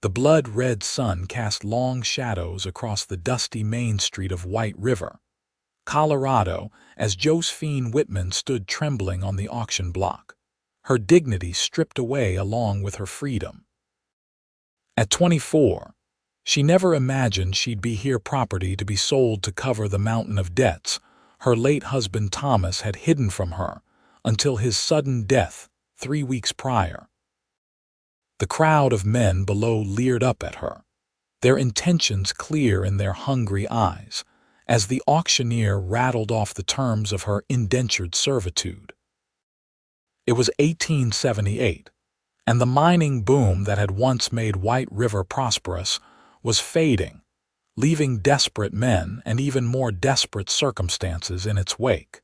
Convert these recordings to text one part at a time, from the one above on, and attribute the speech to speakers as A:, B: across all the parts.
A: The blood-red sun cast long shadows across the dusty main street of White River, Colorado, as Josephine Whitman stood trembling on the auction block, her dignity stripped away along with her freedom. At 24, she never imagined she'd be here property to be sold to cover the mountain of debts her late husband Thomas had hidden from her until his sudden death 3 weeks prior. The crowd of men below leered up at her, their intentions clear in their hungry eyes, as the auctioneer rattled off the terms of her indentured servitude. It was 1878, and the mining boom that had once made White River prosperous was fading, leaving desperate men and even more desperate circumstances in its wake.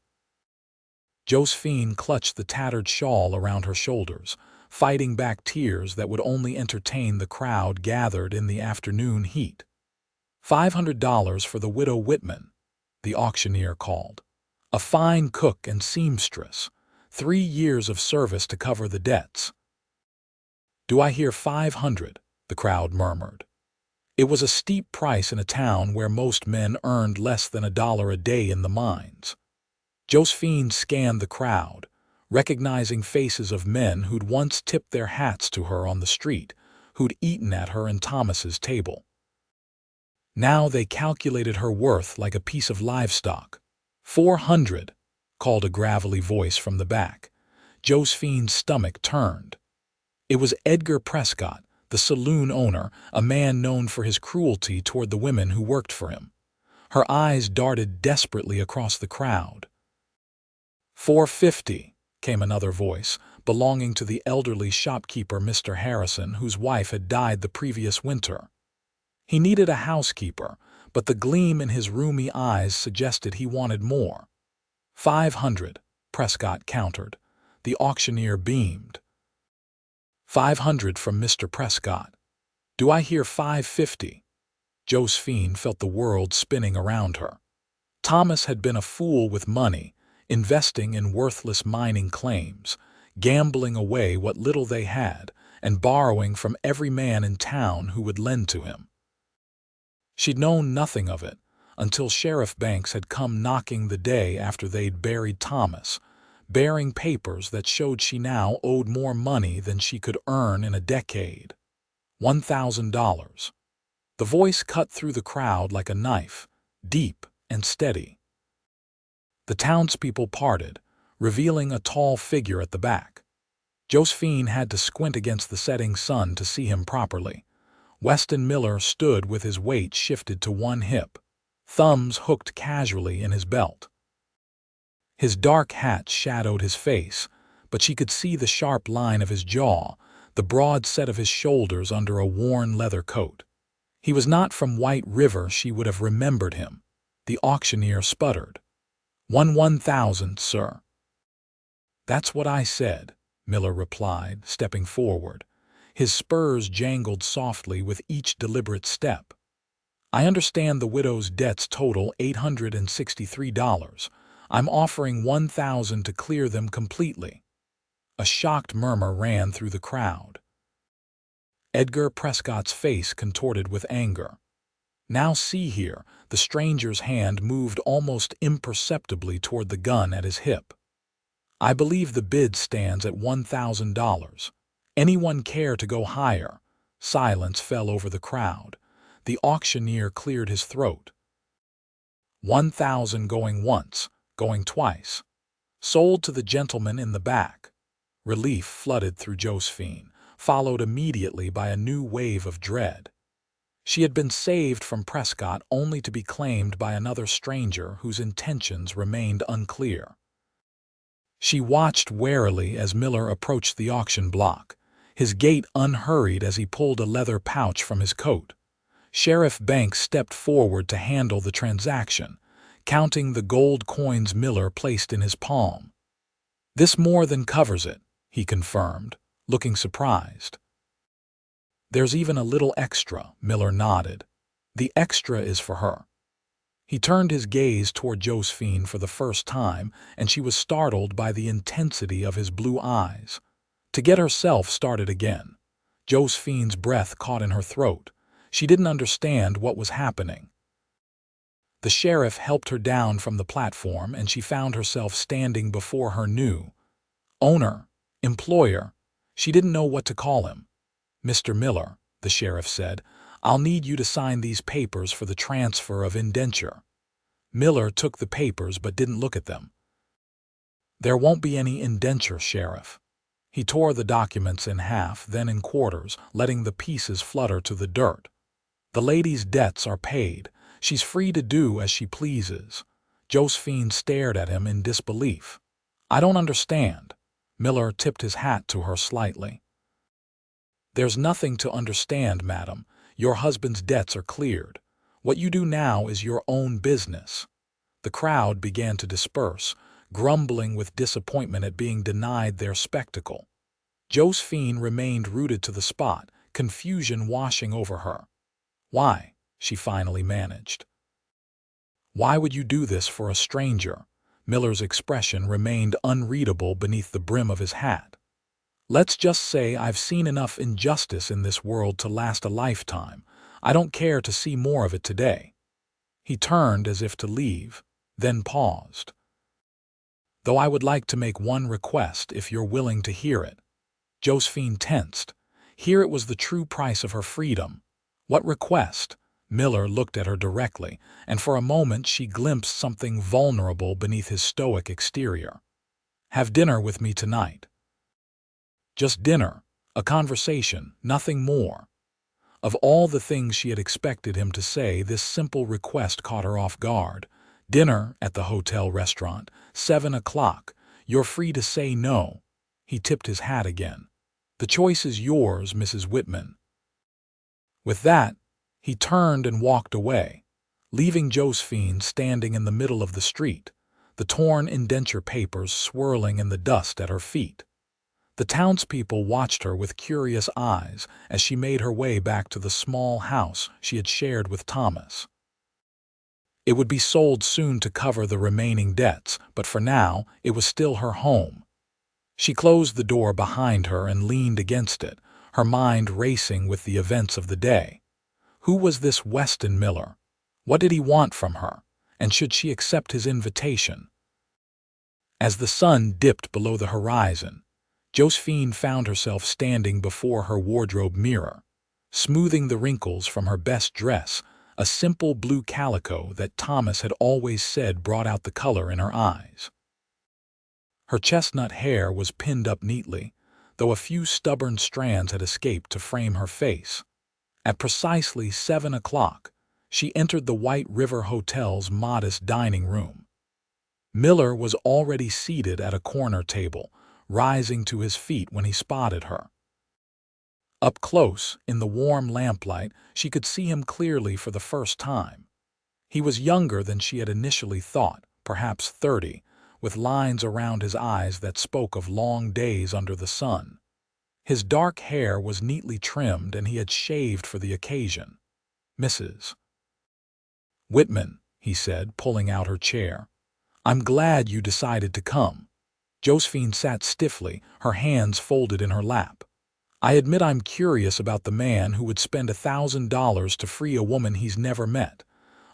A: Josephine clutched the tattered shawl around her shoulders, fighting back tears that would only entertain the crowd gathered in the afternoon heat. $500 for the widow Whitman, the auctioneer called. A fine cook and seamstress, 3 years of service to cover the debts. Do I hear 500? The crowd murmured. It was a steep price in a town where most men earned less than $1 a day in the mines. Josephine scanned the crowd, recognizing faces of men who'd once tipped their hats to her on the street, who'd eaten at her and Thomas's table. Now they calculated her worth like a piece of livestock. 400, called a gravelly voice from the back. Josephine's stomach turned. It was Edgar Prescott, the saloon owner, a man known for his cruelty toward the women who worked for him. Her eyes darted desperately across the crowd. 450, came another voice, belonging to the elderly shopkeeper Mr. Harrison, whose wife had died the previous winter. He needed a housekeeper, but the gleam in his rheumy eyes suggested he wanted more. 500, Prescott countered. The auctioneer beamed. 500 from Mr. Prescott. Do I hear 550? Josephine felt the world spinning around her. Thomas had been a fool with money, investing in worthless mining claims, gambling away what little they had, and borrowing from every man in town who would lend to him. She'd known nothing of it until Sheriff Banks had come knocking the day after they'd buried Thomas, bearing papers that showed she now owed more money than she could earn in a decade. $1,000. The voice cut through the crowd like a knife, deep and steady. The townspeople parted, revealing a tall figure at the back. Josephine had to squint against the setting sun to see him properly. Weston Miller stood with his weight shifted to one hip, thumbs hooked casually in his belt. His dark hat shadowed his face, but she could see the sharp line of his jaw, the broad set of his shoulders under a worn leather coat. He was not from White River. She would have remembered him. The auctioneer sputtered. 1,000, sir." "That's what I said," Miller replied, stepping forward. His spurs jangled softly with each deliberate step. "I understand the widow's debts total $863. I'm offering 1,000 to clear them completely." A shocked murmur ran through the crowd. Edgar Prescott's face contorted with anger. "Now see here," the stranger's hand moved almost imperceptibly toward the gun at his hip. "I believe the bid stands at $1,000. Anyone care to go higher?" Silence fell over the crowd. The auctioneer cleared his throat. 1,000 going once, going twice. Sold to the gentleman in the back. Relief flooded through Josephine, followed immediately by a new wave of dread. She had been saved from Prescott only to be claimed by another stranger whose intentions remained unclear. She watched warily as Miller approached the auction block, his gait unhurried as he pulled a leather pouch from his coat. Sheriff Banks stepped forward to handle the transaction, counting the gold coins Miller placed in his palm. "This more than covers it," he confirmed, looking surprised. "There's even a little extra," Miller nodded. "The extra is for her." He turned his gaze toward Josephine for the first time, and she was startled by the intensity of his blue eyes. To get herself started again, Josephine's breath caught in her throat. She didn't understand what was happening. The sheriff helped her down from the platform, and she found herself standing before her new owner, employer. She didn't know what to call him. "Mr. Miller," the sheriff said, "I'll need you to sign these papers for the transfer of indenture." Miller took the papers but didn't look at them. "There won't be any indenture, Sheriff." He tore the documents in half, then in quarters, letting the pieces flutter to the dirt. "The lady's debts are paid. She's free to do as she pleases." Josephine stared at him in disbelief. "I don't understand." Miller tipped his hat to her slightly. "There's nothing to understand, madam. Your husband's debts are cleared. What you do now is your own business." The crowd began to disperse, grumbling with disappointment at being denied their spectacle. Josephine remained rooted to the spot, confusion washing over her. "Why?" she finally managed. "Why would you do this for a stranger?" Miller's expression remained unreadable beneath the brim of his hat. "Let's just say I've seen enough injustice in this world to last a lifetime. I don't care to see more of it today." He turned as if to leave, then paused. "Though I would like to make one request if you're willing to hear it." Josephine tensed. Here it was the true price of her freedom. "What request?" Miller looked at her directly, and for a moment she glimpsed something vulnerable beneath his stoic exterior. "Have dinner with me tonight." Just dinner, a conversation, nothing more. Of all the things she had expected him to say, this simple request caught her off guard. "Dinner at the hotel restaurant, 7 o'clock. You're free to say no." He tipped his hat again. "The choice is yours, Mrs. Whitman." With that, he turned and walked away, leaving Josephine standing in the middle of the street, the torn indenture papers swirling in the dust at her feet. The townspeople watched her with curious eyes as she made her way back to the small house she had shared with Thomas. It would be sold soon to cover the remaining debts, but for now it was still her home. She closed the door behind her and leaned against it, her mind racing with the events of the day. Who was this Weston Miller? What did he want from her? And should she accept his invitation? As the sun dipped below the horizon, Josephine found herself standing before her wardrobe mirror, smoothing the wrinkles from her best dress, a simple blue calico that Thomas had always said brought out the color in her eyes. Her chestnut hair was pinned up neatly, though a few stubborn strands had escaped to frame her face. At precisely 7 o'clock, she entered the White River Hotel's modest dining room. Miller was already seated at a corner table, rising to his feet when he spotted her. Up close, in the warm lamplight, she could see him clearly for the first time. He was younger than she had initially thought, perhaps 30, with lines around his eyes that spoke of long days under the sun. His dark hair was neatly trimmed and he had shaved for the occasion. "Mrs. Whitman," he said, pulling out her chair. "I'm glad you decided to come." Josephine sat stiffly, her hands folded in her lap. "I admit I'm curious about the man who would spend $1,000 to free a woman he's never met."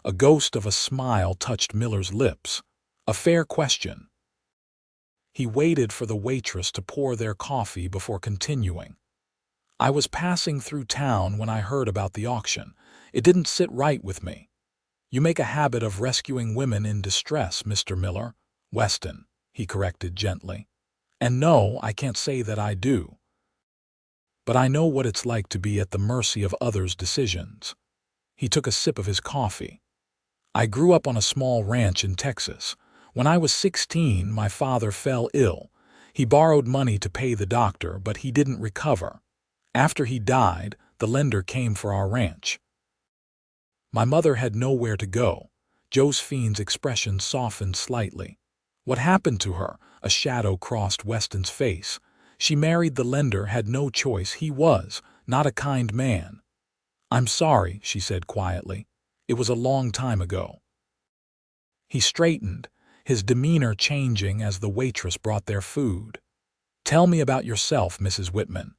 A: A ghost of a smile touched Miller's lips. "A fair question." He waited for the waitress to pour their coffee before continuing. "I was passing through town when I heard about the auction. It didn't sit right with me." "You make a habit of rescuing women in distress, Mr. Miller." "Weston," he corrected gently. "And no, I can't say that I do. But I know what it's like to be at the mercy of others' decisions." He took a sip of his coffee. "I grew up on a small ranch in Texas. When I was 16, my father fell ill. He borrowed money to pay the doctor, but he didn't recover. After he died, the lender came for our ranch. My mother had nowhere to go." Josephine's expression softened slightly. "What happened to her?" A shadow crossed Weston's face. "She married the lender, had no choice. He was not a kind man." "I'm sorry," she said quietly. "It was a long time ago." He straightened, his demeanor changing as the waitress brought their food. "Tell me about yourself, Mrs. Whitman."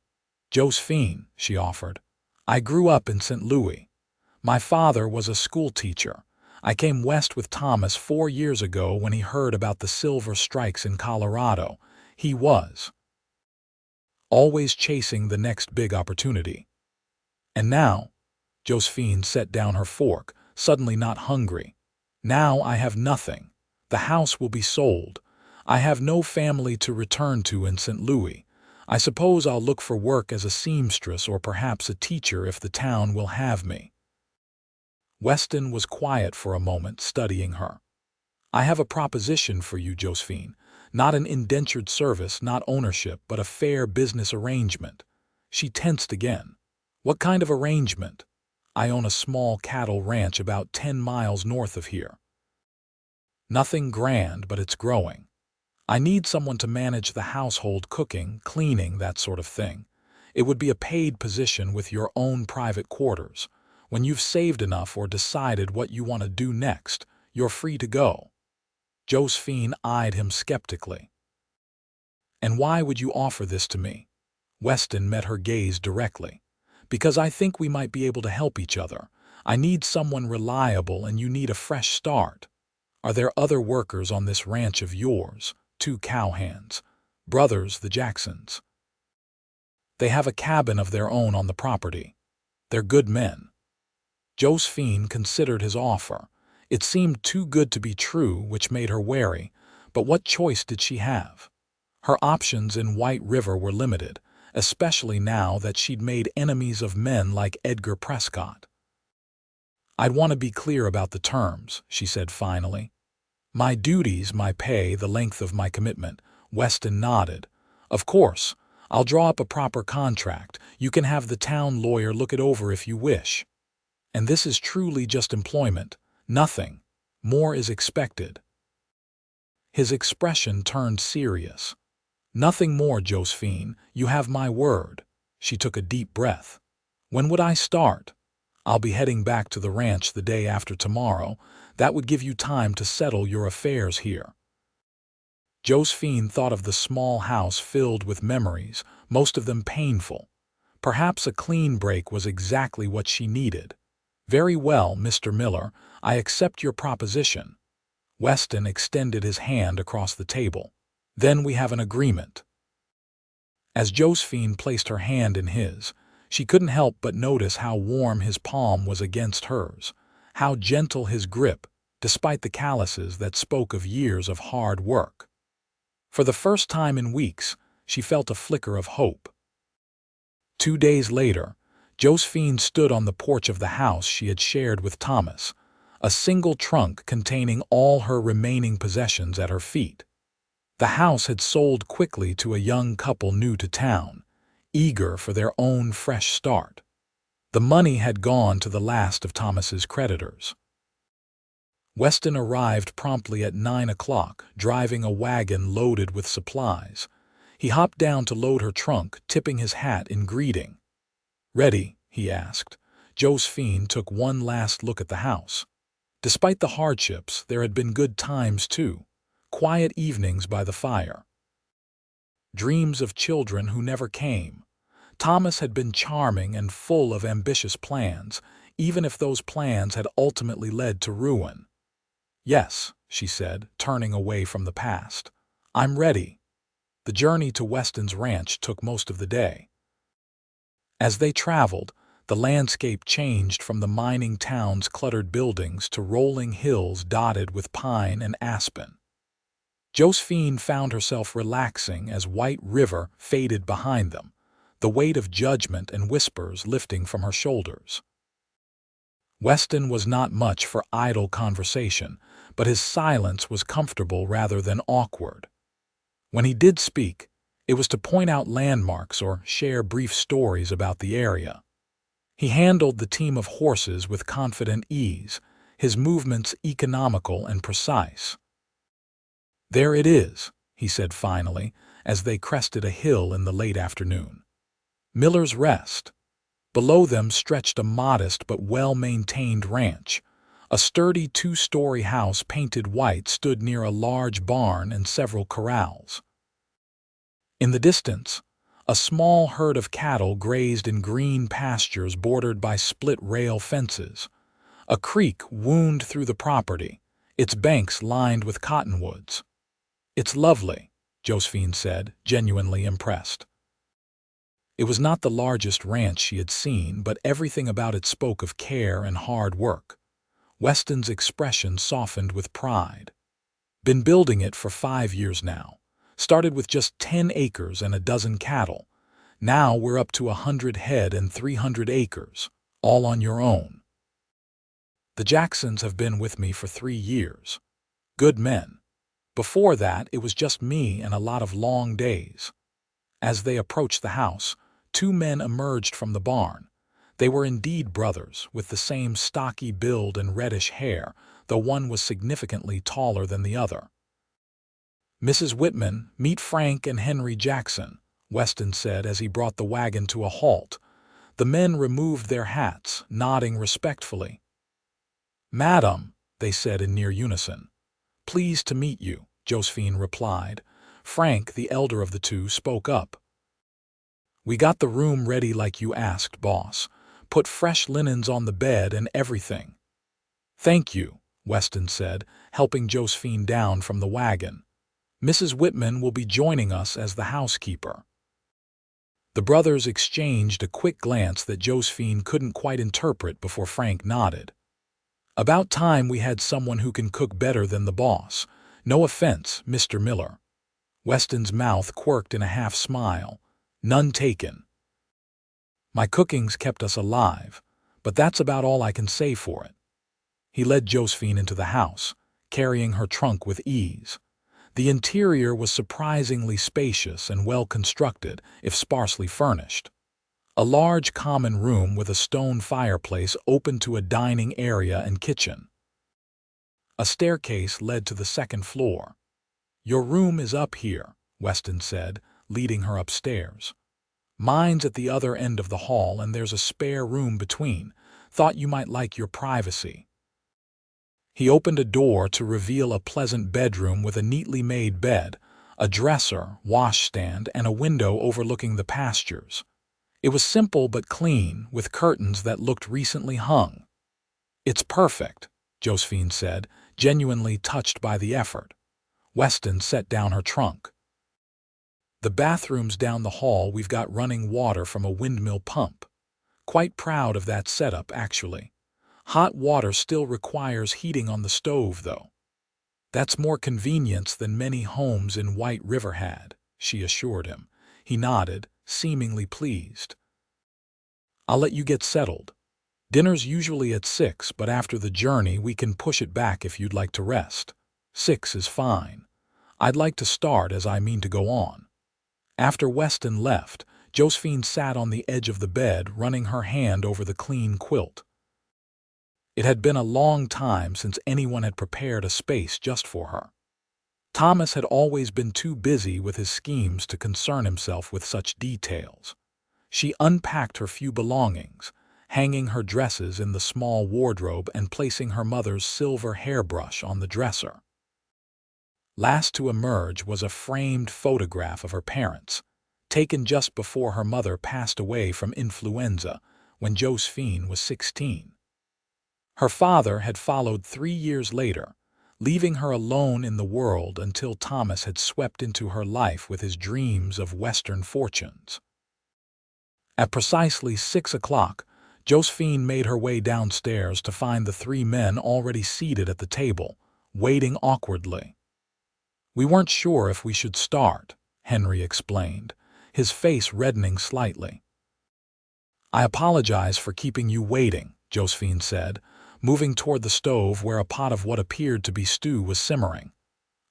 A: Josephine, she offered. I grew up in St. Louis. My father was a school teacher. I came west with Thomas 4 years ago when he heard about the silver strikes in Colorado. He was always chasing the next big opportunity. And now, Josephine set down her fork, suddenly not hungry. Now I have nothing. The house will be sold. I have no family to return to in St. Louis. I suppose I'll look for work as a seamstress or perhaps a teacher if the town will have me. Weston was quiet for a moment, studying her. I have a proposition for you, Josephine. Not an indentured service, not ownership, but a fair business arrangement. She tensed again. What kind of arrangement? I own a small cattle ranch about 10 miles north of here. Nothing grand, but it's growing. I need someone to manage the household, cooking, cleaning, that sort of thing. It would be a paid position with your own private quarters. When you've saved enough or decided what you want to do next, you're free to go. Josephine eyed him skeptically. And why would you offer this to me? Weston met her gaze directly. Because I think we might be able to help each other. I need someone reliable and you need a fresh start. Are there other workers on this ranch of yours? 2 cowhands. Brothers, the Jacksons. They have a cabin of their own on the property. They're good men. Josephine considered his offer. It seemed too good to be true, which made her wary, but what choice did she have? Her options in White River were limited, especially now that she'd made enemies of men like Edgar Prescott. I'd want to be clear about the terms, she said finally. My duties, my pay, the length of my commitment. Weston nodded. Of course, I'll draw up a proper contract. You can have the town lawyer look it over if you wish. And this is truly just employment. Nothing more is expected. His expression turned serious. Nothing more, Josephine. You have my word. She took a deep breath. When would I start? I'll be heading back to the ranch the day after tomorrow. That would give you time to settle your affairs here. Josephine thought of the small house filled with memories, most of them painful. Perhaps a clean break was exactly what she needed. Very well, Mr. Miller, I accept your proposition. Weston extended his hand across the table. Then we have an agreement. As Josephine placed her hand in his, she couldn't help but notice how warm his palm was against hers, how gentle his grip, despite the calluses that spoke of years of hard work. For the first time in weeks, she felt a flicker of hope. 2 days later, Josephine stood on the porch of the house she had shared with Thomas, a single trunk containing all her remaining possessions at her feet. The house had sold quickly to a young couple new to town, eager for their own fresh start. The money had gone to the last of Thomas's creditors. Weston arrived promptly at 9 o'clock, driving a wagon loaded with supplies. He hopped down to load her trunk, tipping his hat in greeting. Ready? He asked. Josephine took one last look at the house. Despite the hardships, there had been good times too. Quiet evenings by the fire. Dreams of children who never came. Thomas had been charming and full of ambitious plans, even if those plans had ultimately led to ruin. Yes, she said, turning away from the past. I'm ready. The journey to Weston's ranch took most of the day. As they traveled, the landscape changed from the mining town's cluttered buildings to rolling hills dotted with pine and aspen. Josephine found herself relaxing as White River faded behind them, the weight of judgment and whispers lifting from her shoulders. Weston was not much for idle conversation, but his silence was comfortable rather than awkward. When he did speak, it was to point out landmarks or share brief stories about the area. He handled the team of horses with confident ease, his movements economical and precise. There it is, he said finally, as they crested a hill in the late afternoon. Miller's Rest. Below them stretched a modest but well-maintained ranch. A sturdy 2-story house painted white stood near a large barn and several corrals. In the distance, A small herd of cattle grazed in green pastures bordered by split-rail fences. A creek wound through the property, its banks lined with cottonwoods. "It's lovely," Josephine said, genuinely impressed. It was not the largest ranch she had seen, but everything about it spoke of care and hard work. Weston's expression softened with pride. "Been building it for 5 years now. Started with just 10 acres and a dozen cattle. Now we're up to 100 head and 300 acres, all on your own. The Jacksons have been with me for 3 years. Good men. Before that, it was just me and a lot of long days." As they approached the house, 2 men emerged from the barn. They were indeed brothers, with the same stocky build and reddish hair, though one was significantly taller than the other. "Mrs. Whitman, meet Frank and Henry Jackson," Weston said as he brought the wagon to a halt. The men removed their hats, nodding respectfully. "Madam," they said in near unison. "Pleased to meet you," Josephine replied. Frank, the elder of the two, spoke up. "We got the room ready like you asked, boss. Put fresh linens on the bed and everything." "Thank you," Weston said, helping Josephine down from the wagon. "Mrs. Whitman will be joining us as the housekeeper." The brothers exchanged a quick glance that Josephine couldn't quite interpret before Frank nodded. "About time we had someone who can cook better than the boss. No offense, Mr. Miller." Weston's mouth quirked in a half-smile. "None taken. My cooking's kept us alive, but that's about all I can say for it." He led Josephine into the house, carrying her trunk with ease. The interior was surprisingly spacious and well-constructed, if sparsely furnished. A large common room with a stone fireplace opened to a dining area and kitchen. A staircase led to the second floor. "Your room is up here," Weston said, leading her upstairs. "Mine's at the other end of the hall and there's a spare room between. Thought you might like your privacy." He opened a door to reveal a pleasant bedroom with a neatly made bed, a dresser, washstand, and a window overlooking the pastures. It was simple but clean, with curtains that looked recently hung. "It's perfect," Josephine said, genuinely touched by the effort. Weston set down her trunk. "The bathroom's down the hall. We've got running water from a windmill pump. Quite proud of that setup, actually. Hot water still requires heating on the stove, though. That's more convenience than many homes in White River had," she assured him. He nodded, seemingly pleased. "I'll let you get settled. Dinner's usually at 6, but after the journey we can push it back if you'd like to rest. 6 is fine. I'd like to start as I mean to go on." After Weston left, Josephine sat on the edge of the bed, running her hand over the clean quilt. It had been a long time since anyone had prepared a space just for her. Thomas had always been too busy with his schemes to concern himself with such details. She unpacked her few belongings, hanging her dresses in the small wardrobe and placing her mother's silver hairbrush on the dresser. Last to emerge was a framed photograph of her parents, taken just before her mother passed away from influenza when Josephine was 16. Her father had followed 3 years later, leaving her alone in the world until Thomas had swept into her life with his dreams of Western fortunes. At precisely 6 o'clock, Josephine made her way downstairs to find the 3 men already seated at the table, waiting awkwardly. "We weren't sure if we should start," Henry explained, his face reddening slightly. "I apologize for keeping you waiting," Josephine said, moving toward the stove where a pot of what appeared to be stew was simmering.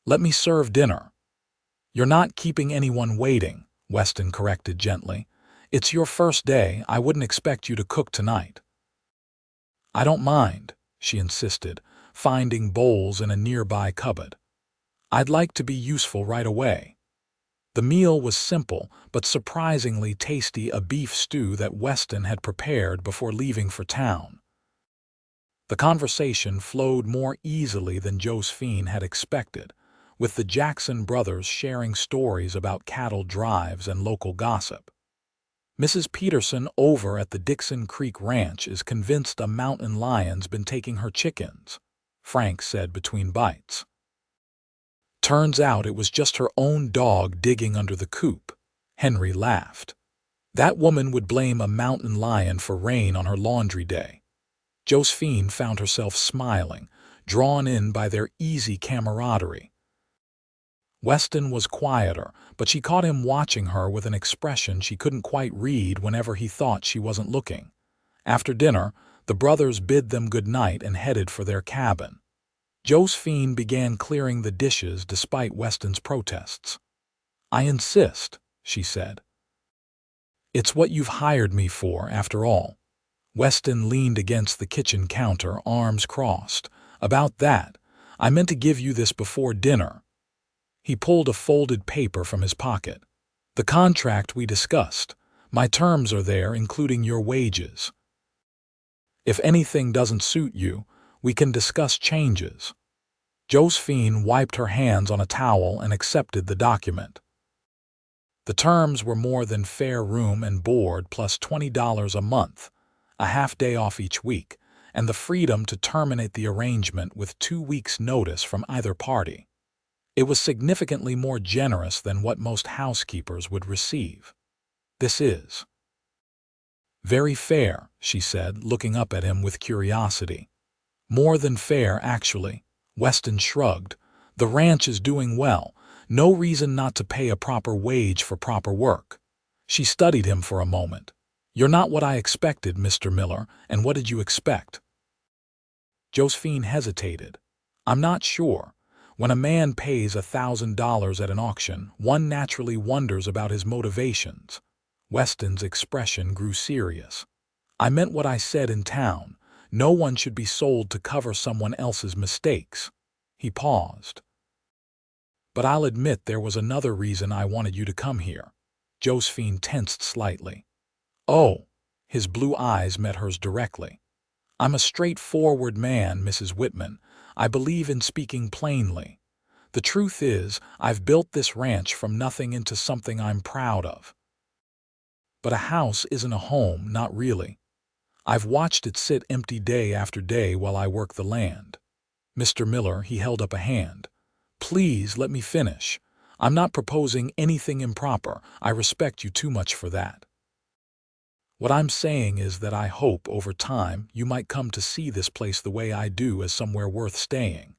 A: "Let me serve dinner." "You're not keeping anyone waiting," Weston corrected gently. "It's your first day. I wouldn't expect you to cook tonight." "I don't mind," she insisted, finding bowls in a nearby cupboard. "I'd like to be useful right away." The meal was simple but surprisingly tasty, a beef stew that Weston had prepared before leaving for town. The conversation flowed more easily than Josephine had expected. with the Jackson brothers sharing stories about cattle drives and local gossip. Mrs. Peterson over at the Dixon Creek Ranch is convinced a mountain lion's been taking her chickens, Frank said between bites. Turns out it was just her own dog digging under the coop, Henry laughed. That woman would blame a mountain lion for rain on her laundry day. Josephine found herself smiling, drawn in by their easy camaraderie. Weston was quieter, but she caught him watching her with an expression she couldn't quite read whenever he thought she wasn't looking. After dinner, the brothers bid them good night and headed for their cabin. Josephine began clearing the dishes despite Weston's protests. "I insist," she said. "It's what you've hired me for, after all." Weston leaned against the kitchen counter, arms crossed. "About that, I meant to give you this before dinner." He pulled a folded paper from his pocket. "The contract we discussed. My terms are there, including your wages. If anything doesn't suit you, we can discuss changes." Josephine wiped her hands on a towel and accepted the document. The terms were more than fair room and board plus $20 a month, a half day off each week, and the freedom to terminate the arrangement with 2 weeks' notice from either party. It was significantly more generous than what most housekeepers would receive. "This is very fair," she said, looking up at him with curiosity. "More than fair, actually." Weston shrugged. "The ranch is doing well. No reason not to pay a proper wage for proper work." She studied him for a moment. "You're not what I expected, Mr. Miller, and what did you expect?" Josephine hesitated. "I'm not sure. When a man pays $1,000 at an auction, one naturally wonders about his motivations." Weston's expression grew serious. "I meant what I said in town. No one should be sold to cover someone else's mistakes." He paused. "But I'll admit there was another reason I wanted you to come here." Josephine tensed slightly. "Oh." His blue eyes met hers directly. "I'm a straightforward man, Mrs. Whitman. I believe in speaking plainly. The truth is, I've built this ranch from nothing into something I'm proud of. But a house isn't a home, not really. I've watched it sit empty day after day while I work the land." "Mr. Miller," he held up a hand. "Please let me finish. I'm not proposing anything improper. I respect you too much for that. What I'm saying is that I hope, over time, you might come to see this place the way I do as somewhere worth staying.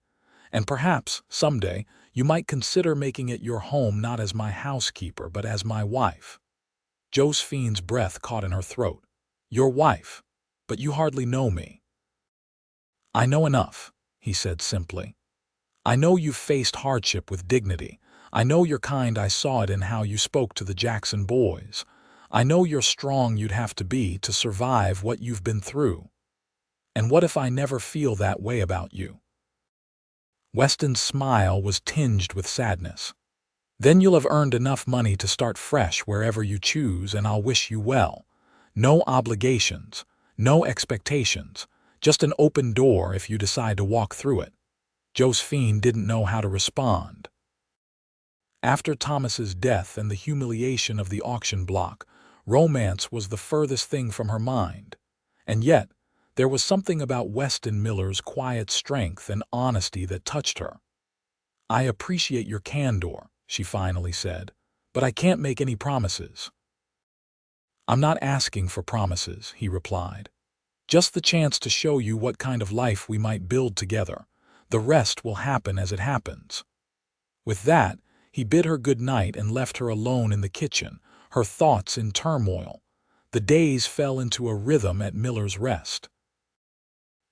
A: And perhaps, someday, you might consider making it your home not as my housekeeper, but as my wife." Josephine's breath caught in her throat. "Your wife? But you hardly know me." "I know enough," he said simply. "I know you've faced hardship with dignity. I know you're kind. I saw it in how you spoke to the Jackson boys. I know you're strong. You'd have to be to survive what you've been through. And what if I never feel that way about you?" Weston's smile was tinged with sadness. "Then you'll have earned enough money to start fresh wherever you choose, and I'll wish you well. No obligations, no expectations, just an open door if you decide to walk through it." Josephine didn't know how to respond. After Thomas's death and the humiliation of the auction block, romance was the furthest thing from her mind. And yet, there was something about Weston Miller's quiet strength and honesty that touched her. "I appreciate your candor," she finally said, "but I can't make any promises." "I'm not asking for promises," he replied. "Just the chance to show you what kind of life we might build together. The rest will happen as it happens." With that, he bid her good night and left her alone in the kitchen, her thoughts in turmoil. The days fell into a rhythm at Miller's Rest.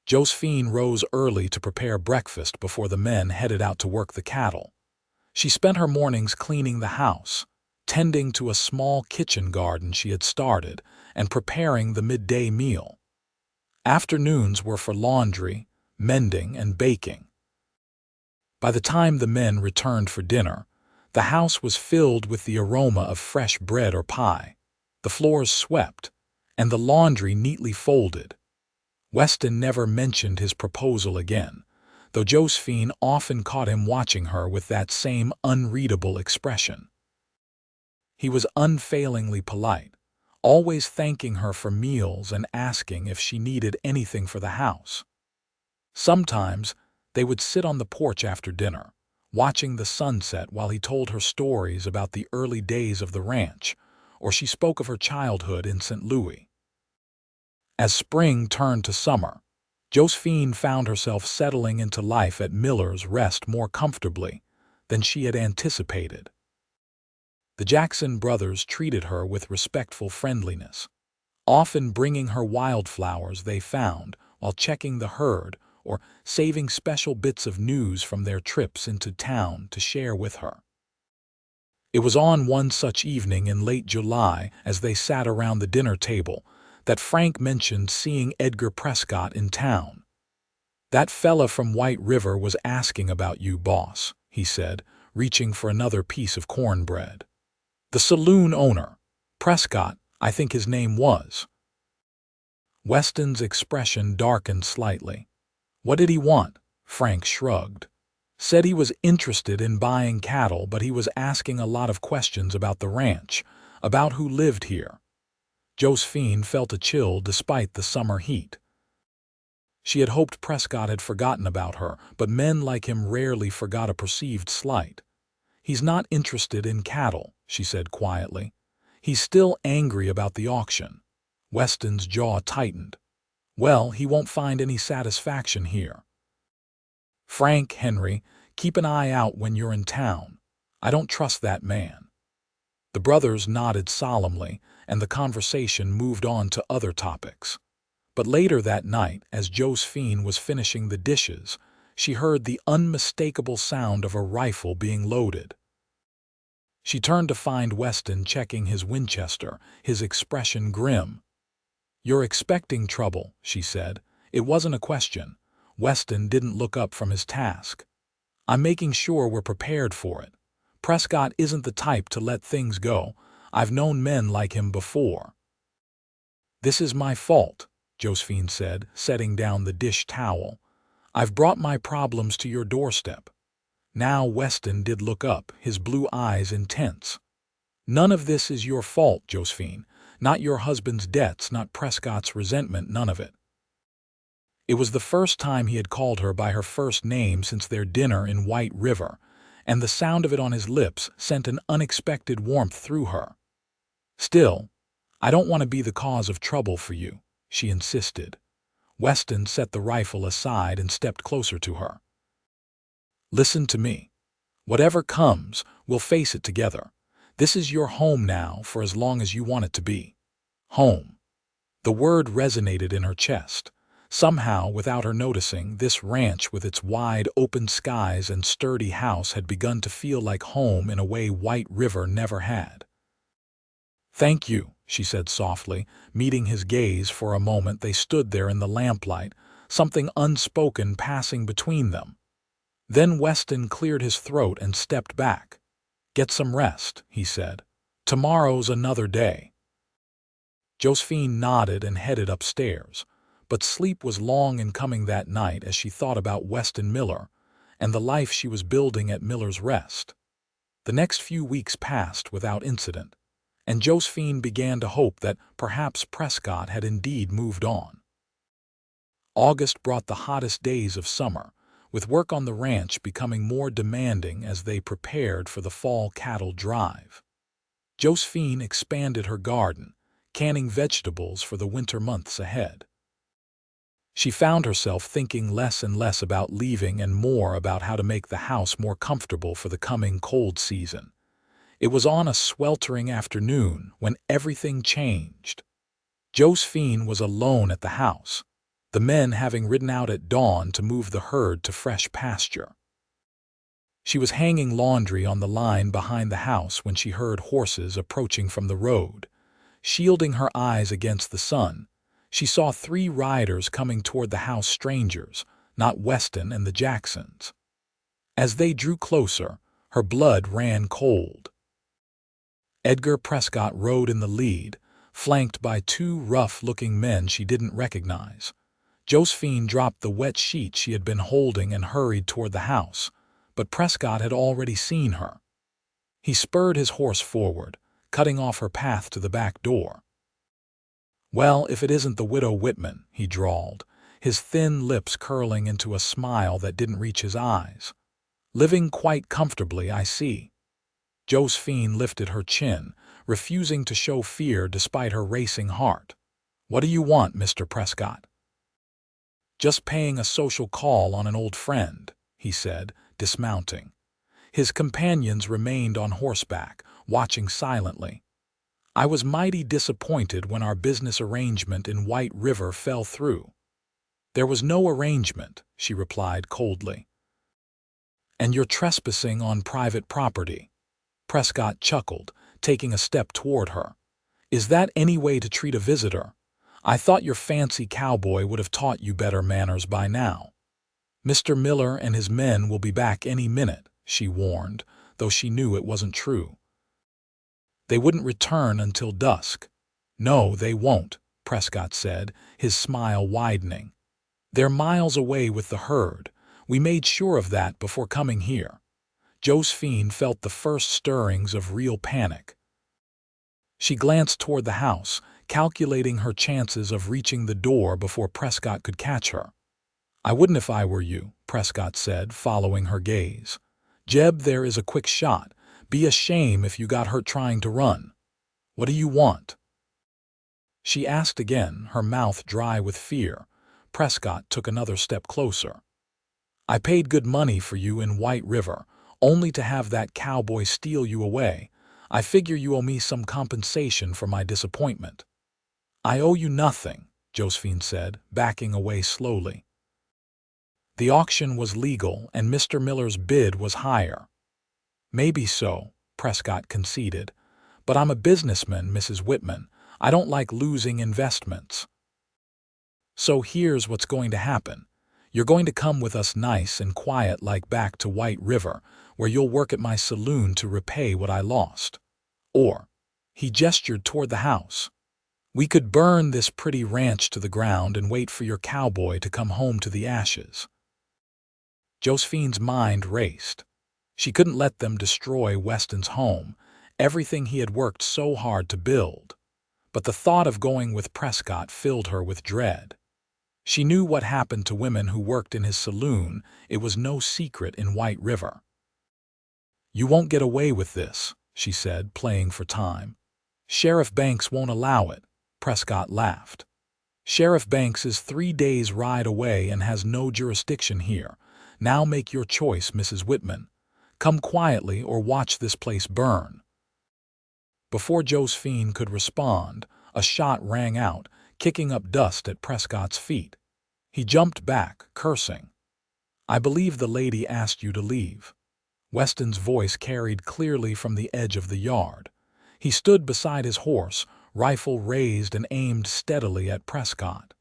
A: Josephine rose early to prepare breakfast before the men headed out to work the cattle. She spent her mornings cleaning the house, tending to a small kitchen garden she had started, and preparing the midday meal. Afternoons were for laundry, mending, and baking. By the time the men returned for dinner, the house was filled with the aroma of fresh bread or pie, the floors swept, and the laundry neatly folded. Weston never mentioned his proposal again. though Josephine often caught him watching her with that same unreadable expression. He was unfailingly polite, always thanking her for meals and asking if she needed anything for the house. Sometimes they would sit on the porch after dinner, watching the sunset while he told her stories about the early days of the ranch, or she spoke of her childhood in St. Louis. As spring turned to summer, Josephine found herself settling into life at Miller's Rest more comfortably than she had anticipated. The Jackson brothers treated her with respectful friendliness, often bringing her wildflowers they found while checking the herd or saving special bits of news from their trips into town to share with her. It was on one such evening in late July, as they sat around the dinner table, that Frank mentioned seeing Edgar Prescott in town. "That fella from White River was asking about you, boss," he said, reaching for another piece of cornbread. "The saloon owner. Prescott, I think his name was." Weston's expression darkened slightly. "What did he want?" Frank shrugged. "Said he was interested in buying cattle, but he was asking a lot of questions about the ranch, about who lived here." Josephine felt a chill despite the summer heat. She had hoped Prescott had forgotten about her, but men like him rarely forgot a perceived slight. "He's not interested in cattle," she said quietly. "He's still angry about the auction." Weston's jaw tightened. "Well, he won't find any satisfaction here." "Frank, Henry, keep an eye out when you're in town. I don't trust that man." The brothers nodded solemnly, and the conversation moved on to other topics. But later that night, as Josephine was finishing the dishes, she heard the unmistakable sound of a rifle being loaded. She turned to find Weston checking his Winchester, his expression grim. "You're expecting trouble," she said. It wasn't a question. Weston didn't look up from his task. "I'm making sure we're prepared for it. Prescott isn't the type to let things go. I've known men like him before." "This is my fault," Josephine said, setting down the dish towel. "I've brought my problems to your doorstep." Now Weston did look up, his blue eyes intense. "None of this is your fault, Josephine. Not your husband's debts, not Prescott's resentment, none of it." It was the first time he had called her by her first name since their dinner in White River, and the sound of it on his lips sent an unexpected warmth through her. "Still, I don't want to be the cause of trouble for you," she insisted. Weston set the rifle aside and stepped closer to her. "Listen to me. Whatever comes, we'll face it together. This is your home now for as long as you want it to be." Home. The word resonated in her chest. Somehow, without her noticing, this ranch with its wide open skies and sturdy house had begun to feel like home in a way White River never had. "Thank you," she said softly. Meeting his gaze for a moment, they stood there in the lamplight, something unspoken passing between them. Then Weston cleared his throat and stepped back. "Get some rest," he said. "Tomorrow's another day." Josephine nodded and headed upstairs, but sleep was long in coming that night as she thought about Weston Miller and the life she was building at Miller's Rest. The next few weeks passed without incident, and Josephine began to hope that perhaps Prescott had indeed moved on. August brought the hottest days of summer, with work on the ranch becoming more demanding as they prepared for the fall cattle drive. Josephine expanded her garden, canning vegetables for the winter months ahead. She found herself thinking less and less about leaving and more about how to make the house more comfortable for the coming cold season. It was on a sweltering afternoon when everything changed. Josephine was alone at the house, the men having ridden out at dawn to move the herd to fresh pasture. She was hanging laundry on the line behind the house when she heard horses approaching from the road. Shielding her eyes against the sun, she saw 3 riders coming toward the house, strangers, not Weston and the Jacksons. As they drew closer, her blood ran cold. Edgar Prescott rode in the lead, flanked by 2 rough-looking men she didn't recognize. Josephine dropped the wet sheet she had been holding and hurried toward the house, but Prescott had already seen her. He spurred his horse forward, cutting off her path to the back door. "Well, if it isn't the widow Whitman," he drawled, his thin lips curling into a smile that didn't reach his eyes. "Living quite comfortably, I see." Josephine lifted her chin, refusing to show fear despite her racing heart. "What do you want, Mr. Prescott?" "Just paying a social call on an old friend," he said, dismounting. His companions remained on horseback, watching silently. "I was mighty disappointed when our business arrangement in White River fell through." "There was no arrangement," she replied coldly. "And you're trespassing on private property." Prescott chuckled, taking a step toward her. "Is that any way to treat a visitor? I thought your fancy cowboy would have taught you better manners by now." "Mr. Miller and his men will be back any minute," she warned, though she knew it wasn't true. "They wouldn't return until dusk." "No, they won't," Prescott said, his smile widening. "They're miles away with the herd. We made sure of that before coming here." Josephine felt the first stirrings of real panic. She glanced toward the house, calculating her chances of reaching the door before Prescott could catch her. "I wouldn't if I were you," Prescott said, following her gaze. "Jeb, there is a quick shot. Be a shame if you got hurt trying to run." "What do you want?" she asked again, her mouth dry with fear. Prescott took another step closer. "I paid good money for you in White River, only to have that cowboy steal you away. I figure you owe me some compensation for my disappointment." "I owe you nothing," Josephine said, backing away slowly. "The auction was legal and Mr. Miller's bid was higher." "Maybe so," Prescott conceded. "But I'm a businessman, Mrs. Whitman. I don't like losing investments." "So here's what's going to happen. You're going to come with us nice and quiet like back to White River, where you'll work at my saloon to repay what I lost. Or," he gestured toward the house, "we could burn this pretty ranch to the ground and wait for your cowboy to come home to the ashes." Josephine's mind raced. She couldn't let them destroy Weston's home, everything he had worked so hard to build. But the thought of going with Prescott filled her with dread. She knew what happened to women who worked in his saloon. It was no secret in White River. "You won't get away with this," she said, playing for time. "Sheriff Banks won't allow it." Prescott laughed. "Sheriff Banks is 3 days' ride away and has no jurisdiction here. Now make your choice, Mrs. Whitman. Come quietly or watch this place burn." Before Josephine could respond, a shot rang out, kicking up dust at Prescott's feet. He jumped back, cursing. "I believe the lady asked you to leave." Weston's voice carried clearly from the edge of the yard. He stood beside his horse, rifle raised and aimed steadily at Prescott.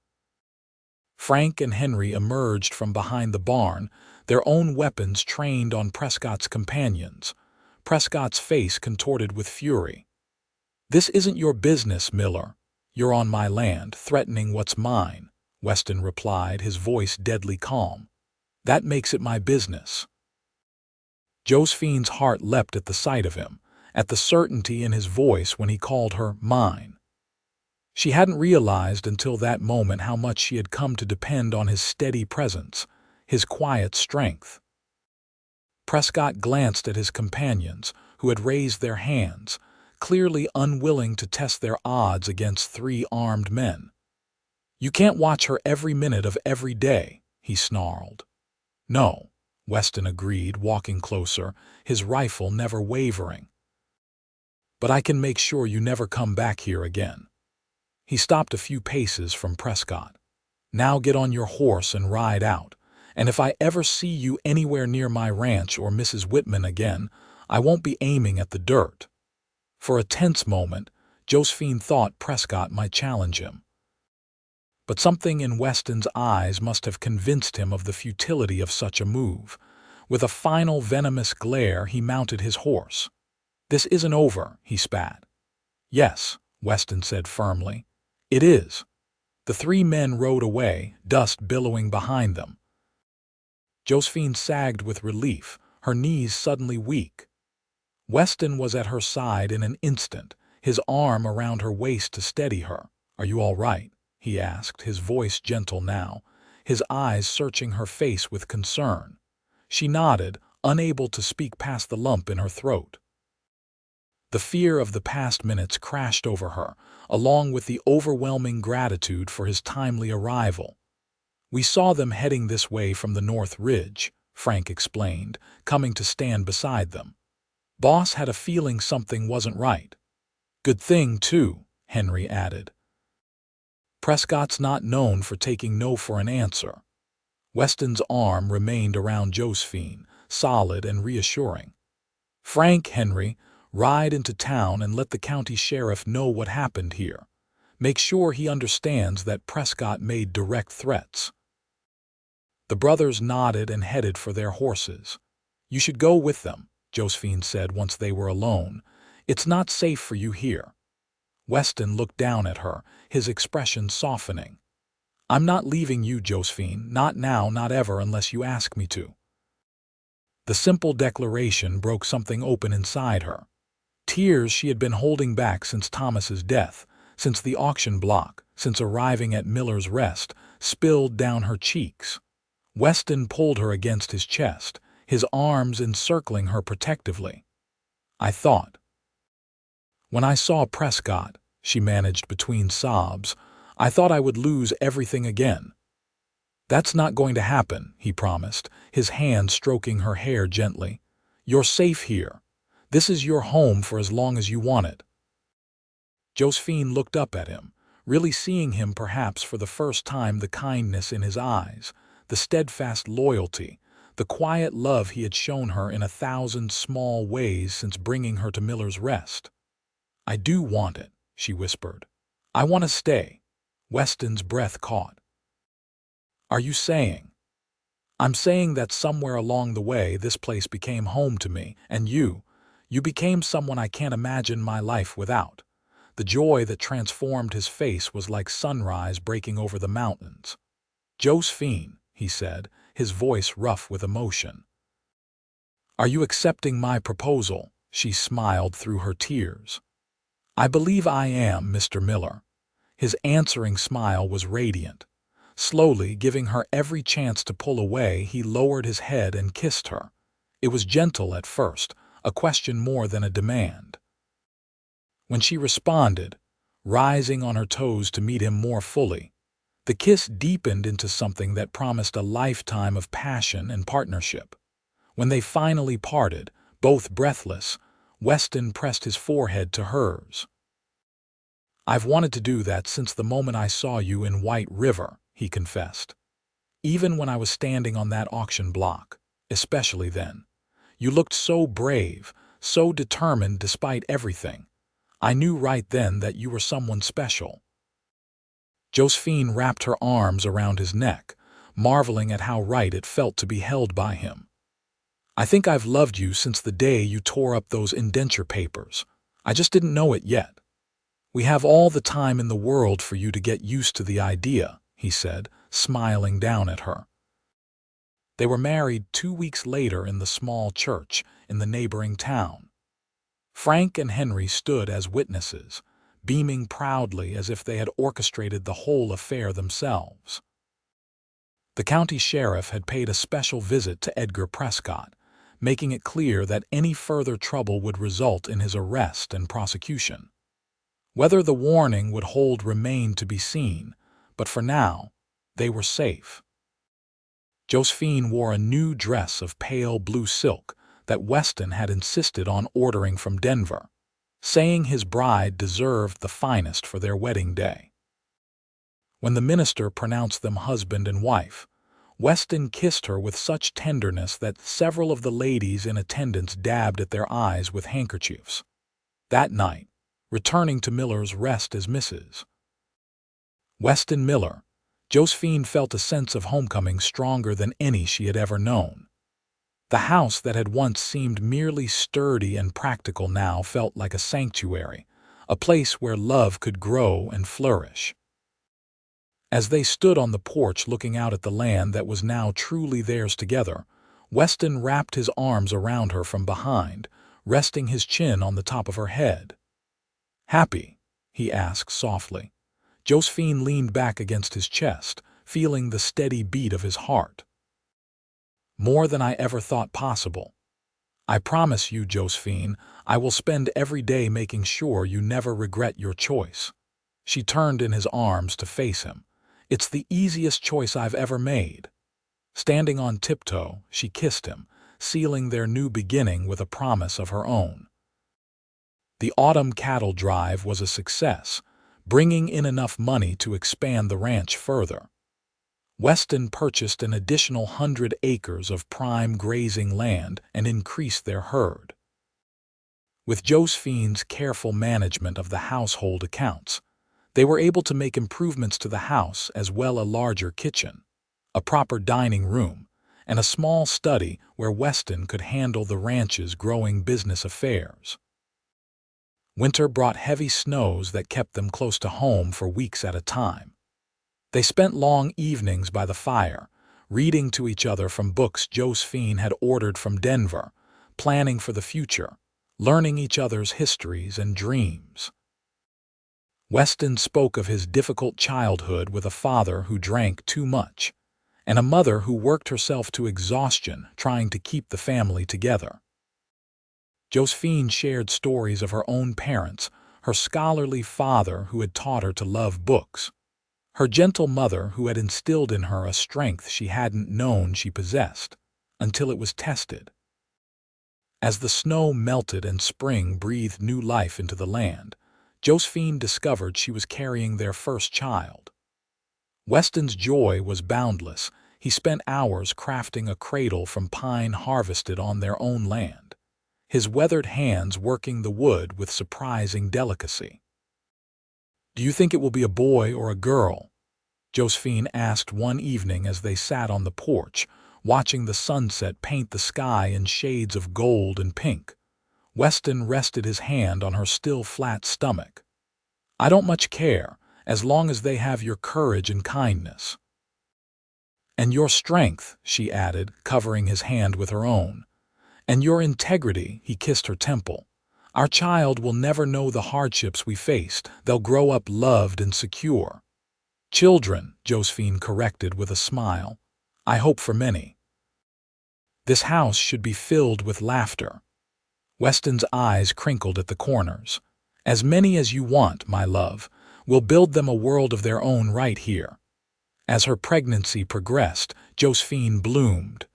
A: Frank and Henry emerged from behind the barn, their own weapons trained on Prescott's companions. Prescott's face contorted with fury. "This isn't your business, Miller. You're on my land, threatening what's mine," Weston replied, his voice deadly calm. "That makes it my business." Josephine's heart leapt at the sight of him, at the certainty in his voice when he called her mine. She hadn't realized until that moment how much she had come to depend on his steady presence, his quiet strength. Prescott glanced at his companions, who had raised their hands, clearly unwilling to test their odds against 3 armed men. "You can't watch her every minute of every day," he snarled. "No," Weston agreed, walking closer, his rifle never wavering. "But I can make sure you never come back here again." He stopped a few paces from Prescott. "Now get on your horse and ride out, and if I ever see you anywhere near my ranch or Mrs. Whitman again, I won't be aiming at the dirt." For a tense moment, Josephine thought Prescott might challenge him. But something in Weston's eyes must have convinced him of the futility of such a move. With a final venomous glare, he mounted his horse. "This isn't over," he spat. "Yes," Weston said firmly. "It is." The three men rode away, dust billowing behind them. Josephine sagged with relief, her knees suddenly weak. Weston was at her side in an instant, his arm around her waist to steady her. "Are you all right?" he asked, his voice gentle now, his eyes searching her face with concern. She nodded, unable to speak past the lump in her throat. The fear of the past minutes crashed over her, along with the overwhelming gratitude for his timely arrival. "We saw them heading this way from the North Ridge," Frank explained, coming to stand beside them. "Boss had a feeling something wasn't right." "Good thing, too," Henry added. Prescott's not known for taking no for an answer. Weston's arm remained around Josephine, solid and reassuring. "Frank, Henry, ride into town and let the county sheriff know what happened here. Make sure he understands that Prescott made direct threats." The brothers nodded and headed for their horses. "You should go with them," Josephine said once they were alone. "It's not safe for you here." Weston looked down at her, his expression softening. "I'm not leaving you, Josephine, not now, not ever, unless you ask me to." The simple declaration broke something open inside her. Tears she had been holding back since Thomas's death, since the auction block, since arriving at Miller's Rest, spilled down her cheeks. Weston pulled her against his chest, his arms encircling her protectively. "I thought. When I saw Prescott," she managed between sobs, "I thought I would lose everything again." "That's not going to happen," he promised, his hand stroking her hair gently. "You're safe here. This is your home for as long as you want it." Josephine looked up at him, really seeing him perhaps for the first time, the kindness in his eyes, the steadfast loyalty, the quiet love he had shown her in 1,000 small ways since bringing her to Miller's Rest. "I do want it," she whispered. "I want to stay." Weston's breath caught. "Are you saying?" "I'm saying that somewhere along the way this place became home to me, and you became someone I can't imagine my life without." The joy that transformed his face was like sunrise breaking over the mountains. "Josephine," he said, his voice rough with emotion. "Are you accepting my proposal?" She smiled through her tears. "I believe I am, Mr. Miller." His answering smile was radiant. Slowly, giving her every chance to pull away, he lowered his head and kissed her. It was gentle at first, a question more than a demand. When she responded, rising on her toes to meet him more fully, the kiss deepened into something that promised a lifetime of passion and partnership. When they finally parted, both breathless, Weston pressed his forehead to hers. "I've wanted to do that since the moment I saw you in White River," he confessed. "Even when I was standing on that auction block, especially then. You looked so brave, so determined despite everything. I knew right then that you were someone special." Josephine wrapped her arms around his neck, marveling at how right it felt to be held by him. "I think I've loved you since the day you tore up those indenture papers. I just didn't know it yet. We have all the time in the world for you to get used to the idea," he said, smiling down at her. They were married 2 weeks later in the small church in the neighboring town. Frank and Henry stood as witnesses, beaming proudly as if they had orchestrated the whole affair themselves. The county sheriff had paid a special visit to Edgar Prescott, making it clear that any further trouble would result in his arrest and prosecution. Whether the warning would hold remained to be seen, but for now, they were safe. Josephine wore a new dress of pale blue silk that Weston had insisted on ordering from Denver, saying his bride deserved the finest for their wedding day. When the minister pronounced them husband and wife, Weston kissed her with such tenderness that several of the ladies in attendance dabbed at their eyes with handkerchiefs. That night, returning to Miller's Rest as Mrs. Weston Miller, Josephine felt a sense of homecoming stronger than any she had ever known. The house that had once seemed merely sturdy and practical now felt like a sanctuary, a place where love could grow and flourish. As they stood on the porch looking out at the land that was now truly theirs together, Weston wrapped his arms around her from behind, resting his chin on the top of her head. "Happy?" he asked softly. Josephine leaned back against his chest, feeling the steady beat of his heart. "More than I ever thought possible. I promise you, Josephine, I will spend every day making sure you never regret your choice." She turned in his arms to face him. "It's the easiest choice I've ever made." Standing on tiptoe, she kissed him, sealing their new beginning with a promise of her own. The autumn cattle drive was a success, bringing in enough money to expand the ranch further. Weston purchased an additional 100 acres of prime grazing land and increased their herd. With Josephine's careful management of the household accounts, they were able to make improvements to the house as well as a larger kitchen, a proper dining room, and a small study where Weston could handle the ranch's growing business affairs. Winter brought heavy snows that kept them close to home for weeks at a time. They spent long evenings by the fire, reading to each other from books Josephine had ordered from Denver, planning for the future, learning each other's histories and dreams. Weston spoke of his difficult childhood with a father who drank too much, and a mother who worked herself to exhaustion trying to keep the family together. Josephine shared stories of her own parents, her scholarly father who had taught her to love books, her gentle mother who had instilled in her a strength she hadn't known she possessed, until it was tested. As the snow melted and spring breathed new life into the land, Josephine discovered she was carrying their first child. Weston's joy was boundless. He spent hours crafting a cradle from pine harvested on their own land, his weathered hands working the wood with surprising delicacy. "Do you think it will be a boy or a girl?" Josephine asked one evening as they sat on the porch, watching the sunset paint the sky in shades of gold and pink. Weston rested his hand on her still flat stomach. "I don't much care, as long as they have your courage and kindness." "And your strength," she added, covering his hand with her own. "And your integrity," he kissed her temple. "Our child will never know the hardships we faced. They'll grow up loved and secure." "Children," Josephine corrected with a smile. "I hope for many." "This house should be filled with laughter." Weston's eyes crinkled at the corners. "As many as you want, my love. We'll build them a world of their own right here." As her pregnancy progressed, Josephine bloomed.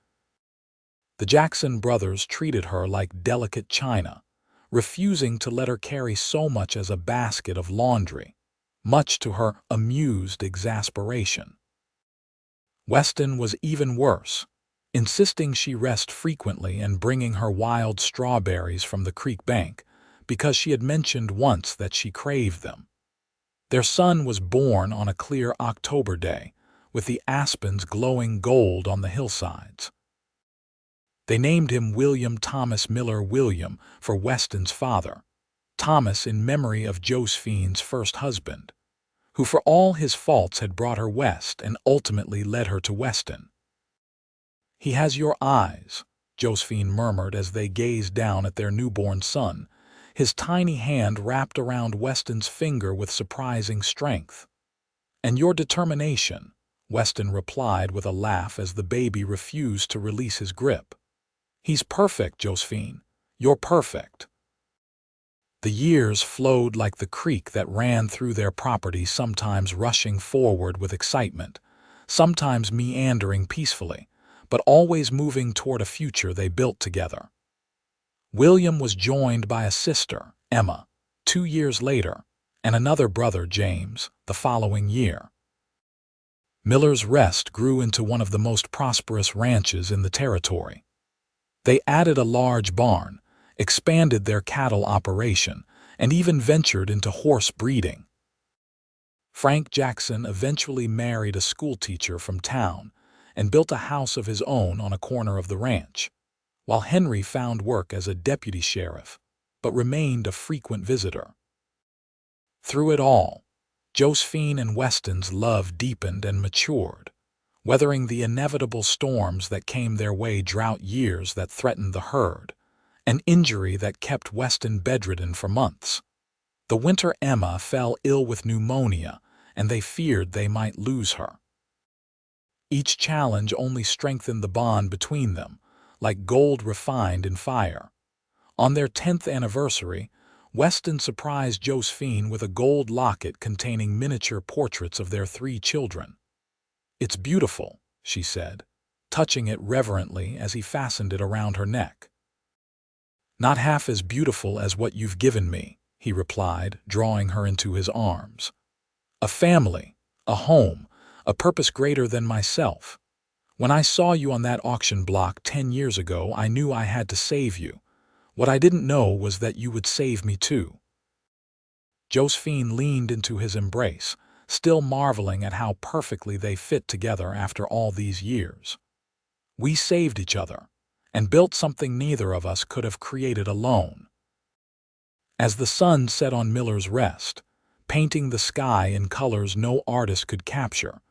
A: The Jackson brothers treated her like delicate china, refusing to let her carry so much as a basket of laundry, much to her amused exasperation. Weston was even worse, insisting she rest frequently and bringing her wild strawberries from the creek bank, because she had mentioned once that she craved them. Their son was born on a clear October day, with the aspens glowing gold on the hillsides. They named him William Thomas Miller William for Weston's father, Thomas in memory of Josephine's first husband, who for all his faults had brought her west and ultimately led her to Weston. "He has your eyes," Josephine murmured as they gazed down at their newborn son, his tiny hand wrapped around Weston's finger with surprising strength. "And your determination," Weston replied with a laugh as the baby refused to release his grip. "He's perfect, Josephine. You're perfect." The years flowed like the creek that ran through their property, sometimes rushing forward with excitement, sometimes meandering peacefully, but always moving toward a future they built together. William was joined by a sister, Emma, 2 years later, and another brother, James, the following year. Miller's Rest grew into one of the most prosperous ranches in the territory. They added a large barn, expanded their cattle operation, and even ventured into horse breeding. Frank Jackson eventually married a schoolteacher from town and built a house of his own on a corner of the ranch, while Henry found work as a deputy sheriff, but remained a frequent visitor. Through it all, Josephine and Weston's love deepened and matured, weathering the inevitable storms that came their way: drought years that threatened the herd, an injury that kept Weston bedridden for months. The winter Emma fell ill with pneumonia, and they feared they might lose her. Each challenge only strengthened the bond between them, like gold refined in fire. On their 10th anniversary, Weston surprised Josephine with a gold locket containing miniature portraits of their 3 children. "It's beautiful," she said, touching it reverently as he fastened it around her neck. "Not half as beautiful as what you've given me," he replied, drawing her into his arms. "A family, a home, a purpose greater than myself. When I saw you on that auction block 10 years ago, I knew I had to save you. What I didn't know was that you would save me too." Josephine leaned into his embrace, still marveling at how perfectly they fit together after all these years. "We saved each other, and built something neither of us could have created alone." As the sun set on Miller's Rest, painting the sky in colors no artist could capture,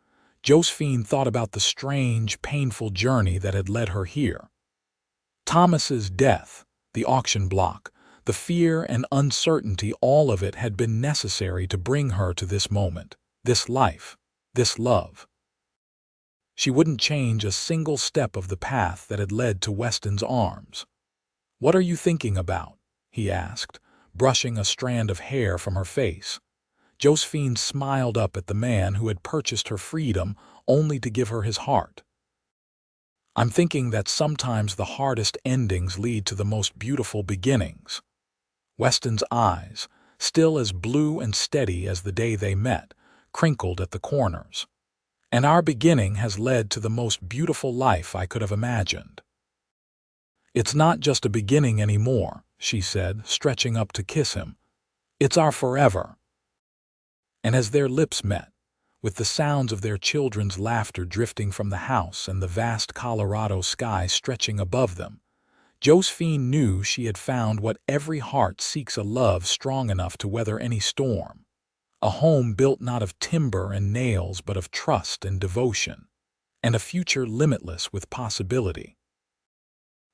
A: Josephine thought about the strange, painful journey that had led her here. Thomas's death, the auction block, the fear and uncertainty, all of it had been necessary to bring her to this moment, this life, this love. She wouldn't change a single step of the path that had led to Weston's arms. "What are you thinking about?" he asked, brushing a strand of hair from her face. Josephine smiled up at the man who had purchased her freedom only to give her his heart. "I'm thinking that sometimes the hardest endings lead to the most beautiful beginnings." Weston's eyes, still as blue and steady as the day they met, crinkled at the corners. "And our beginning has led to the most beautiful life I could have imagined." "It's not just a beginning anymore," she said, stretching up to kiss him. "It's our forever." And as their lips met, with the sounds of their children's laughter drifting from the house and the vast Colorado sky stretching above them, Josephine knew she had found what every heart seeks: a love strong enough to weather any storm. A home built not of timber and nails but of trust and devotion, and a future limitless with possibility.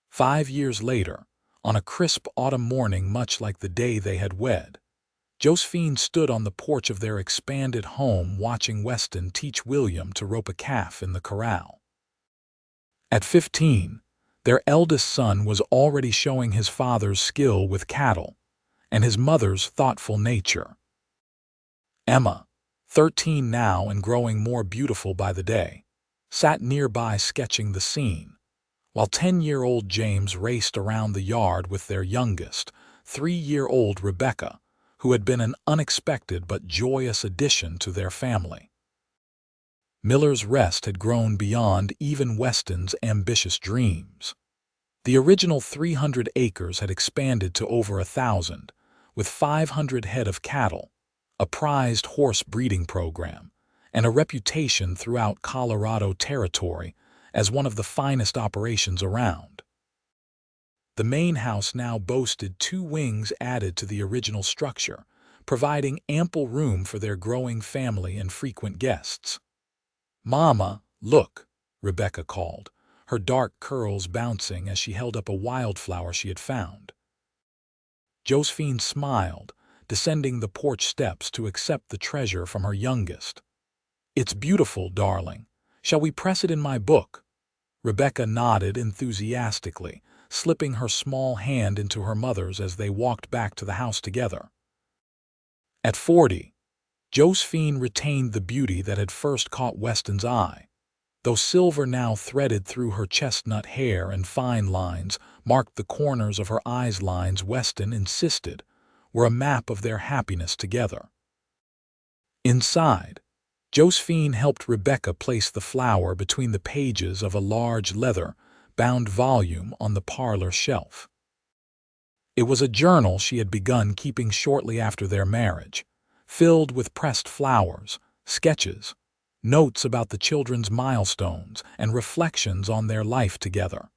A: 5 years later, on a crisp autumn morning much like the day they had wed, Josephine stood on the porch of their expanded home watching Weston teach William to rope a calf in the corral. At 15, their eldest son was already showing his father's skill with cattle and his mother's thoughtful nature. Emma, 13 now and growing more beautiful by the day, sat nearby sketching the scene, while 10-year-old James raced around the yard with their youngest, 3-year-old Rebecca, who had been an unexpected but joyous addition to their family. Miller's Rest had grown beyond even Weston's ambitious dreams. The original 300 acres had expanded to over 1,000, with 500 head of cattle, a prized horse breeding program, and a reputation throughout Colorado Territory as one of the finest operations around. The main house now boasted 2 wings added to the original structure, providing ample room for their growing family and frequent guests. "Mama, look," Rebecca called, her dark curls bouncing as she held up a wildflower she had found. Josephine smiled, descending the porch steps to accept the treasure from her youngest. "It's beautiful, darling. Shall we press it in my book?" Rebecca nodded enthusiastically, slipping her small hand into her mother's as they walked back to the house together. At 40, Josephine retained the beauty that had first caught Weston's eye, though silver now threaded through her chestnut hair and fine lines marked the corners of her eyes. Lines Weston insisted were a map of their happiness together. Inside, Josephine helped Rebecca place the flower between the pages of a large leather-bound volume on the parlor shelf. It was a journal she had begun keeping shortly after their marriage, filled with pressed flowers, sketches, notes about the children's milestones, and reflections on their life together.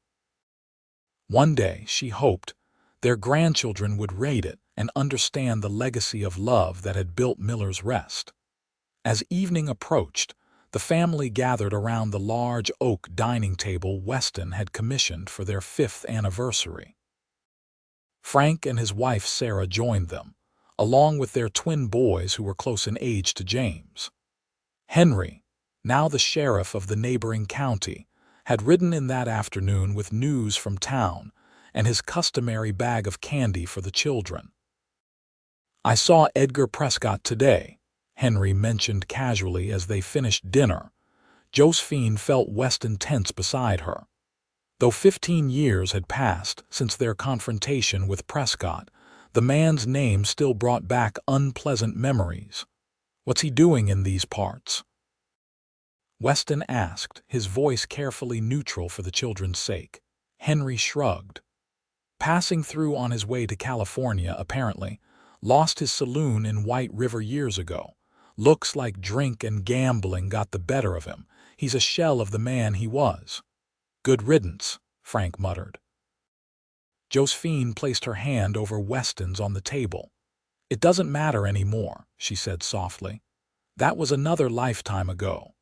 A: One day, she hoped, their grandchildren would read it and understand the legacy of love that had built Miller's Rest. As evening approached, the family gathered around the large oak dining table Weston had commissioned for their 5th anniversary. Frank and his wife Sarah joined them, along with their twin boys who were close in age to James. Henry, now the sheriff of the neighboring county, had ridden in that afternoon with news from town and his customary bag of candy for the children. "I saw Edgar Prescott today," Henry mentioned casually as they finished dinner. Josephine felt Weston tense beside her. Though 15 years had passed since their confrontation with Prescott, the man's name still brought back unpleasant memories. "What's he doing in these parts?" Weston asked, his voice carefully neutral for the children's sake. Henry shrugged. "Passing through on his way to California, apparently. Lost his saloon in White River years ago. Looks like drink and gambling got the better of him. He's a shell of the man he was." "Good riddance," Frank muttered. Josephine placed her hand over Weston's on the table. "It doesn't matter anymore," she said softly. "That was another lifetime ago."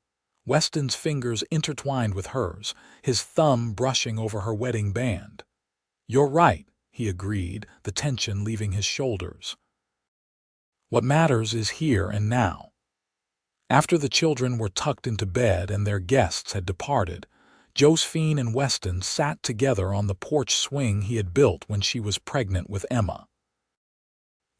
A: Weston's fingers intertwined with hers, his thumb brushing over her wedding band. "You're right," he agreed, the tension leaving his shoulders. "What matters is here and now." After the children were tucked into bed and their guests had departed, Josephine and Weston sat together on the porch swing he had built when she was pregnant with Emma.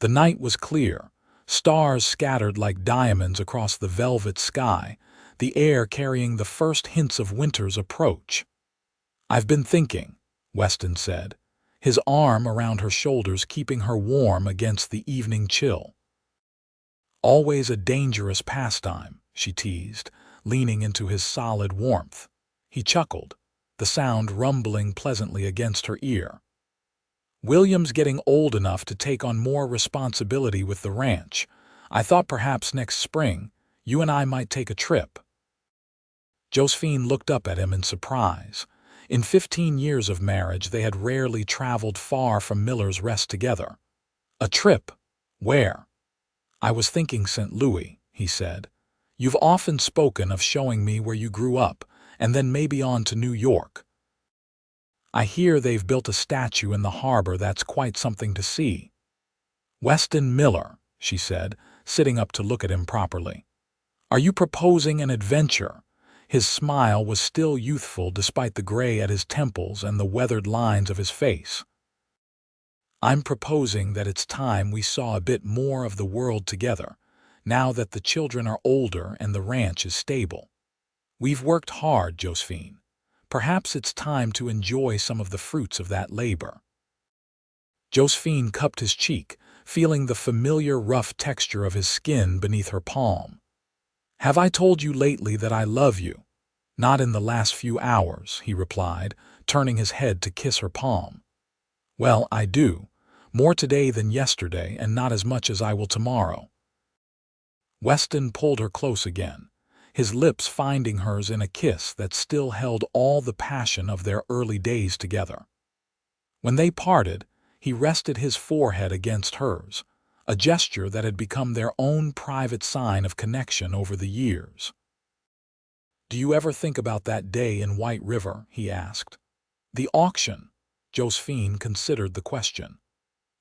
A: The night was clear, stars scattered like diamonds across the velvet sky, the air carrying the first hints of winter's approach. "I've been thinking," Weston said, his arm around her shoulders keeping her warm against the evening chill. "Always a dangerous pastime," she teased, leaning into his solid warmth. He chuckled, the sound rumbling pleasantly against her ear. "William's getting old enough to take on more responsibility with the ranch. I thought perhaps next spring you and I might take a trip." Josephine looked up at him in surprise. In 15 years of marriage they had rarely traveled far from Miller's Rest together. "A trip? Where?" "I was thinking St. Louis," he said. "You've often spoken of showing me where you grew up, and then maybe on to New York. I hear they've built a statue in the harbor that's quite something to see." "Weston Miller," she said, sitting up to look at him properly. "Are you proposing an adventure?" His smile was still youthful despite the gray at his temples and the weathered lines of his face. "I'm proposing that it's time we saw a bit more of the world together, now that the children are older and the ranch is stable. We've worked hard, Josephine. Perhaps it's time to enjoy some of the fruits of that labor." Josephine cupped his cheek, feeling the familiar rough texture of his skin beneath her palm. "Have I told you lately that I love you?" "Not in the last few hours," he replied, turning his head to kiss her palm. "Well, I do. More today than yesterday, and not as much as I will tomorrow." Weston pulled her close again, his lips finding hers in a kiss that still held all the passion of their early days together. When they parted, he rested his forehead against hers, a gesture that had become their own private sign of connection over the years. "Do you ever think about that day in White River?" he asked. "The auction?" Josephine considered the question.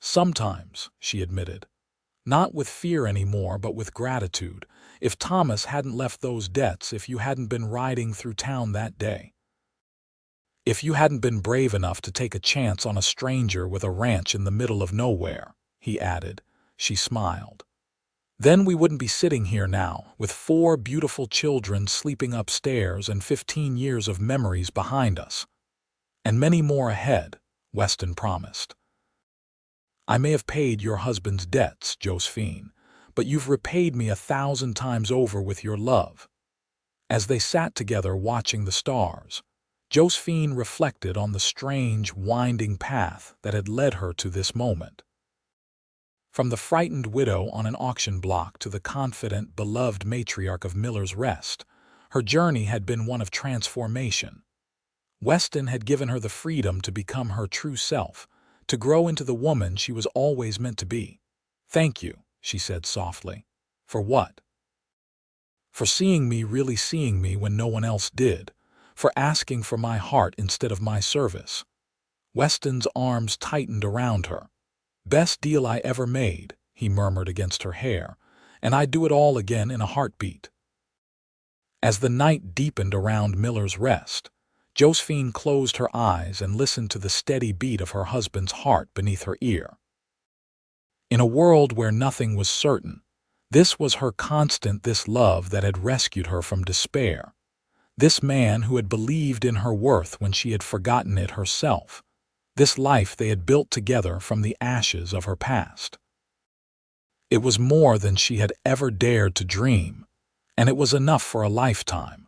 A: "Sometimes," she admitted. "Not with fear anymore, but with gratitude. If Thomas hadn't left those debts, if you hadn't been riding through town that day. If you hadn't been brave enough to take a chance on a stranger with a ranch in the middle of nowhere," he added. She smiled. "Then we wouldn't be sitting here now, with 4 beautiful children sleeping upstairs and 15 years of memories behind us." "And many more ahead," Weston promised. "I may have paid your husband's debts, Josephine, but you've repaid me 1,000 times over with your love." As they sat together watching the stars, Josephine reflected on the strange, winding path that had led her to this moment. From the frightened widow on an auction block to the confident, beloved matriarch of Miller's Rest, her journey had been one of transformation. Weston had given her the freedom to become her true self, to grow into the woman she was always meant to be. "Thank you," she said softly. "For what?" for seeing me, really seeing me when no one else did, for asking for my heart instead of my service. Weston's arms tightened around her. "Best deal I ever made," he murmured against her hair, "and I'd do it all again in a heartbeat." As the night deepened around Miller's rest, Josephine closed her eyes and listened to the steady beat of her husband's heart beneath her ear. In a world where nothing was certain, this was her constant, this love that had rescued her from despair. This man who had believed in her worth when she had forgotten it herself. This life they had built together from the ashes of her past. It was more than she had ever dared to dream, and it was enough for a lifetime.